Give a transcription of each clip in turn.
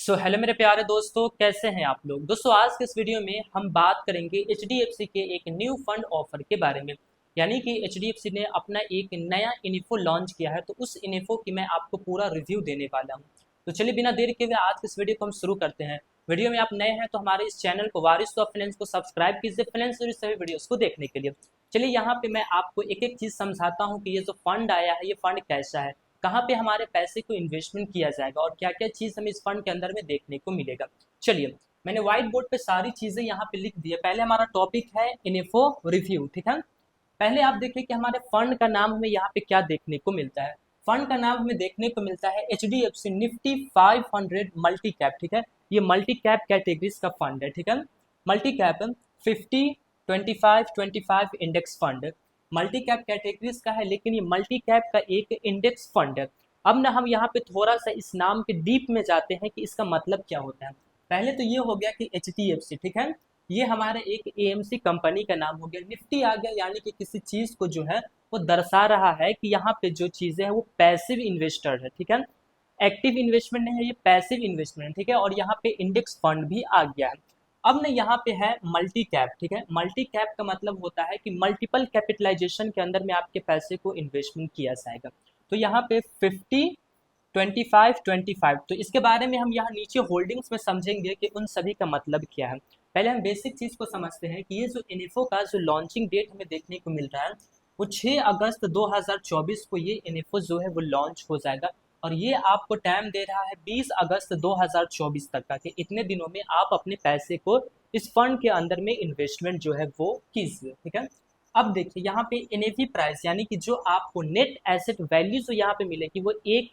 Hello मेरे प्यारे दोस्तों, कैसे हैं आप लोग। दोस्तों आज के इस वीडियो में हम बात करेंगे एचडीएफसी के एक न्यू फंड ऑफर के बारे में। यानी कि एचडीएफसी ने अपना एक नया इन्फो लॉन्च किया है, तो उस इन्फो की मैं आपको पूरा रिव्यू देने वाला हूं। तो चलिए बिना देर के हुए आज के इस वीडियो को हम शुरू करते हैं। वीडियो में आप नए हैं तो हमारे इस चैनल को वारिस ऑफ फाइनेंस को सब्सक्राइब कीजिए फाइनेंस से सभी वीडियोस को देखने के लिए। चलिए यहाँ पे मैं आपको एक एक चीज़ समझाता हूँ कि ये जो फंड आया है ये फंड कैसा है, कहाँ पे हमारे पैसे को इन्वेस्टमेंट किया जाएगा और क्या क्या चीज़ हमें इस फंड के अंदर में देखने को मिलेगा। चलिए मैंने व्हाइट बोर्ड पे सारी चीज़ें यहाँ पे लिख दी है। पहले हमारा टॉपिक है इन्फो रिव्यू, ठीक है। पहले आप देखिए कि हमारे फंड का नाम हमें यहाँ पे क्या देखने को मिलता है। फंड का नाम हमें देखने को मिलता है H D F C Nifty 500 multi cap, ठीक है। ये मल्टी कैप कैटेगरीज का फंड है, ठीक है। Multi cap 50, 25 index fund multi cap categories का है, लेकिन ये मल्टी कैप का एक इंडेक्स फंड है। अब ना हम यहाँ पे थोड़ा सा इस नाम के डीप में जाते हैं कि इसका मतलब क्या होता है। पहले तो ये हो गया कि एच डी एफ सी, ठीक है, ये हमारे एक एएमसी कंपनी का नाम हो गया। निफ्टी आ गया यानी कि किसी चीज को जो है वो दर्शा रहा है कि यहाँ पे जो चीजें हैं वो पैसिव इन्वेस्टर है, ठीक है। एक्टिव इन्वेस्टमेंट नहीं है, ये पैसिव इन्वेस्टमेंट है, ठीक है। और यहाँ पे इंडेक्स फंड भी आ गया है। अब ना यहाँ पे है मल्टी कैप, ठीक है। मल्टी कैप का मतलब होता है कि मल्टीपल कैपिटलाइजेशन के अंदर में आपके पैसे को इन्वेस्टमेंट किया जाएगा। तो यहाँ पे 50, 25 तो इसके बारे में हम यहाँ नीचे होल्डिंग्स में समझेंगे कि उन सभी का मतलब क्या है। पहले हम बेसिक चीज को समझते हैं कि ये जो इन्फो का जो लॉन्चिंग डेट हमें देखने को मिल रहा है वो 6 अगस्त 2024 को ये इन्फो जो है वो लॉन्च हो जाएगा। और ये आपको टाइम दे रहा है 20 अगस्त 2024 तक का, कि इतने दिनों में आप अपने पैसे को इस फंड के अंदर में इन्वेस्टमेंट जो है वो कीजिए, ठीक है। अब देखिए यहाँ पे एनएवी प्राइस यानी कि जो आपको नेट एसेट वैल्यू जो यहाँ पे मिलेगी वो एक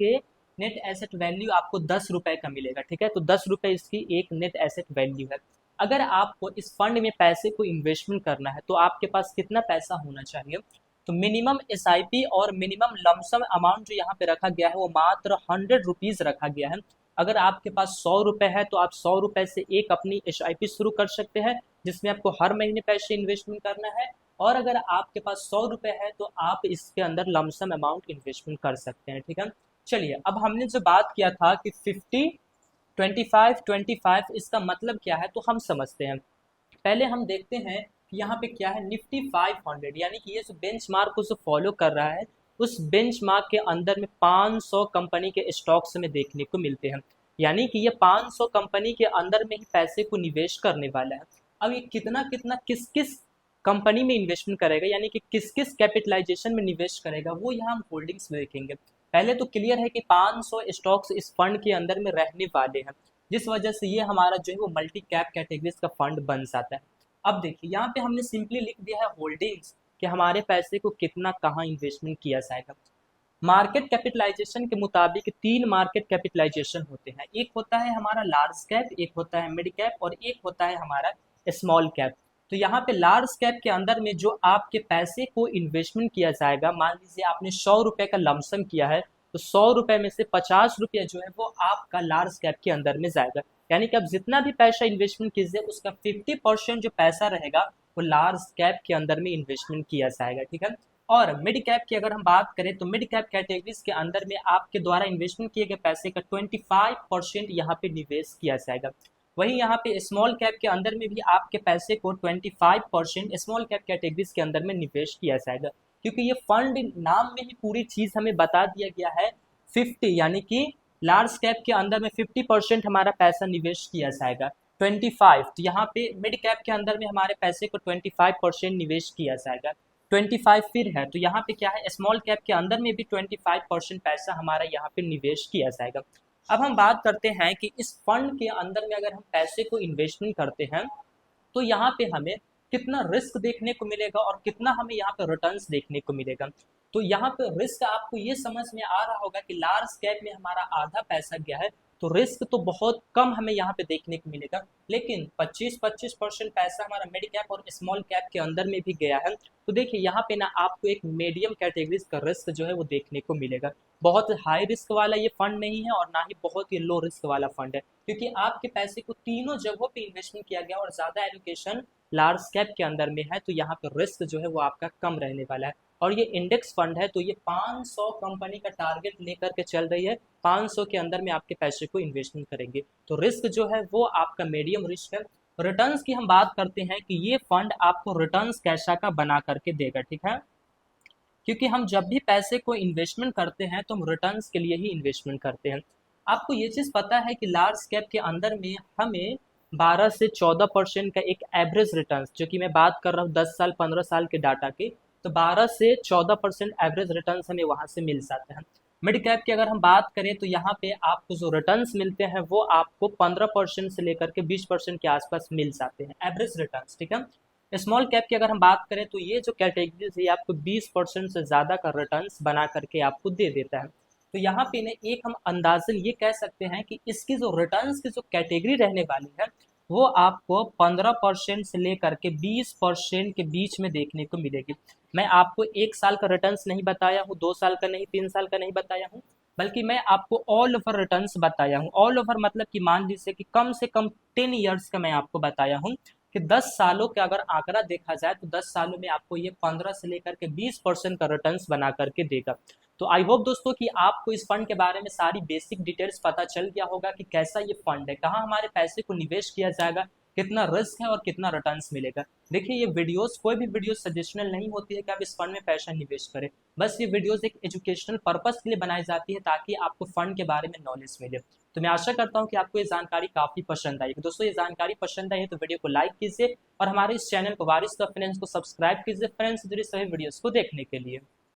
नेट एसेट वैल्यू आपको 10 रुपए का मिलेगा, ठीक है। तो 10 रुपए इसकी एक नेट एसेट वैल्यू है। अगर आपको इस फंड में पैसे को इन्वेस्टमेंट करना है तो आपके पास कितना पैसा होना चाहिए। तो मिनिमम एसआईपी और मिनिमम लमसम अमाउंट जो यहाँ पे रखा गया है वो मात्र 100 रुपीज रखा गया है। अगर आपके पास 100 रुपए है तो आप 100 रुपए से एक अपनी एसआईपी शुरू कर सकते हैं, जिसमें आपको हर महीने पैसे इन्वेस्टमेंट करना है। और अगर आपके पास 100 रुपए है तो आप इसके अंदर लमसम अमाउंट इन्वेस्टमेंट कर सकते हैं, ठीक है। चलिए अब हमने जो बात किया था कि 50, 25 इसका मतलब क्या है तो हम समझते हैं। पहले हम देखते हैं कि यहाँ पे क्या है। निफ्टी 500 यानी कि ये जो बेंचमार्क को जो फॉलो कर रहा है उस बेंचमार्क के अंदर में 500 कंपनी के स्टॉक्स में देखने को मिलते हैं। यानी कि ये 500 कंपनी के अंदर में ही पैसे को निवेश करने वाला है। अब ये कितना कितना किस किस कंपनी में इन्वेस्टमेंट करेगा यानी कि किस किस कैपिटलाइजेशन में निवेश करेगा वो यहाँ हम होल्डिंग्स में देखेंगे। पहले तो क्लियर है कि 500 स्टॉक्स इस फंड के अंदर में रहने वाले हैं, जिस वजह से ये हमारा जो है वो मल्टी कैप कैटेगरीज का फंड बन जाता है। अब देखिए यहाँ पे हमने सिंपली लिख दिया है होल्डिंग्स कि हमारे पैसे को कितना कहाँ इन्वेस्टमेंट किया जाएगा। मार्केट कैपिटलाइजेशन के मुताबिक तीन मार्केट कैपिटलाइजेशन होते हैं। एक होता है हमारा लार्ज कैप, एक होता है मिड कैप और एक होता है हमारा स्मॉल कैप। तो यहाँ पे लार्ज कैप के अंदर में जो आपके पैसे को इन्वेस्टमेंट किया जाएगा, मान लीजिए आपने 100 रुपए का लमसम किया है तो 100 रुपए में से 50 रुपया जो है वो आपका लार्ज कैप के अंदर में जाएगा। यानी कि आप जितना भी पैसा इन्वेस्टमेंट कीजिए उसका 50% जो पैसा रहेगा वो लार्ज कैप के अंदर में इन्वेस्टमेंट किया जाएगा, ठीक है। और मिड कैप की अगर हम बात करें तो मिड कैप कैटेगरीज के अंदर में आपके द्वारा इन्वेस्टमेंट किए गए पैसे का 25% यहाँ पे निवेश किया जाएगा। वहीं यहाँ पे स्मॉल कैप के अंदर में भी आपके पैसे को 25% स्मॉल कैप कैटेगरीज के अंदर में निवेश किया जाएगा। क्योंकि ये फंड नाम में ही पूरी चीज हमें बता दिया गया है 50 यानी कि लार्ज कैप के अंदर में 50% हमारा पैसा निवेश किया जाएगा। 25 तो यहाँ पे मिड कैप के अंदर में हमारे पैसे को 25% निवेश किया जाएगा। 25 फिर है तो यहाँ पे क्या है स्मॉल कैप के अंदर में भी 25% पैसा हमारा यहाँ पे निवेश किया जाएगा। अब हम बात करते हैं कि इस फंड के अंदर में अगर हम पैसे को इन्वेस्टमेंट करते हैं तो यहाँ पे हमें कितना रिस्क देखने को मिलेगा और कितना हमें यहाँ पे रिटर्न्स देखने को मिलेगा। तो यहाँ पे रिस्क आपको ये समझ में आ रहा होगा कि लार्ज कैप में हमारा आधा पैसा गया है तो रिस्क तो बहुत कम हमें यहाँ पे देखने को मिलेगा। लेकिन 25% पैसा हमारा मिड कैप और स्मॉल कैप के अंदर में भी गया है। तो देखिए यहाँ पे ना आपको एक मीडियम कैटेगरीज का रिस्क जो है वो देखने को मिलेगा। बहुत हाई रिस्क वाला ये फंड नहीं है और ना ही बहुत ही लो रिस्क वाला फंड है, क्योंकि आपके पैसे को तीनों जगहों पे इन्वेस्टमेंट किया गया और ज़्यादा एलोकेशन लार्ज कैप के अंदर में है। तो यहाँ पर रिस्क जो है वो आपका कम रहने वाला है। और ये इंडेक्स फंड है, तो ये 500 कंपनी का टारगेट लेकर के चल रही है। 500 के अंदर में आपके पैसे को इन्वेस्टमेंट करेंगे। तो रिस्क जो है वो आपका मीडियम रिस्क है। रिटर्न्स की हम बात करते हैं कि ये फंड आपको रिटर्न्स कैसा का बना करके देगा, ठीक है। क्योंकि हम जब भी पैसे को इन्वेस्टमेंट करते हैं तो हम रिटर्न्स के लिए ही इन्वेस्टमेंट करते हैं। आपको ये चीज़ पता है कि लार्ज कैप के अंदर में हमें 12 से 14% का एक एवरेज रिटर्न्स, जो कि मैं बात कर रहा हूँ 10 साल 15 साल के डाटा की, तो 12 से 14% एवरेज रिटर्न्स हमें वहाँ से मिल जाते हैं। मिड कैप की अगर हम बात करें तो यहाँ पे आपको जो रिटर्न्स मिलते हैं वो आपको 15% से लेकर के 20% के आसपास मिल जाते हैं एवरेज रिटर्न्स, ठीक है। स्मॉल कैप की अगर हम बात करें तो ये जो कैटेगरीज है आपको 20% से ज़्यादा का रिटर्न्स बना करके आपको दे देता है। तो यहाँ पे ना एक हम अंदाजन ये कह सकते हैं कि इसकी जो रिटर्न्स की जो कैटेगरी रहने वाली है वो आपको 15% से लेकर के 20% के बीच में देखने को मिलेगी। मैं आपको 1 साल का रिटर्न्स नहीं बताया हूँ, 2 साल का नहीं, 3 साल का नहीं बताया हूँ, बल्कि मैं आपको ऑल ओवर रिटर्न्स बताया हूँ। ऑल ओवर मतलब कि मान लीजिए कि कम से कम 10 ईयर्स का मैं आपको बताया हूँ कि 10 सालों का अगर आंकड़ा देखा जाए तो 10 सालों में आपको ये 15 से लेकर के 20% का रिटर्न्स बना करके देगा। तो आई होप दोस्तों कि आपको इस फंड के बारे में सारी बेसिक डिटेल्स पता चल गया होगा कि कैसा ये फंड है, कहाँ हमारे पैसे को निवेश किया जाएगा, कितना रिस्क है और कितना रिटर्न्स मिलेगा। देखिए ये वीडियोस कोई भी वीडियो सजेशनल नहीं होती है कि आप इस फंड में पैसा निवेश करें। बस ये वीडियोस एक एजुकेशनल पर्पस के लिए बनाई जाती है ताकि आपको फंड के बारे में नॉलेज मिले। तो मैं आशा करता हूँ कि आपको ये जानकारी काफ़ी पसंद आई। दोस्तों ये जानकारी पसंद आई है तो वीडियो को लाइक कीजिए और हमारे इस चैनल को वारिस द फाइनेंस को सब्सक्राइब कीजिए फ्रेंड्स जुड़ी सभी वीडियोस को देखने के लिए।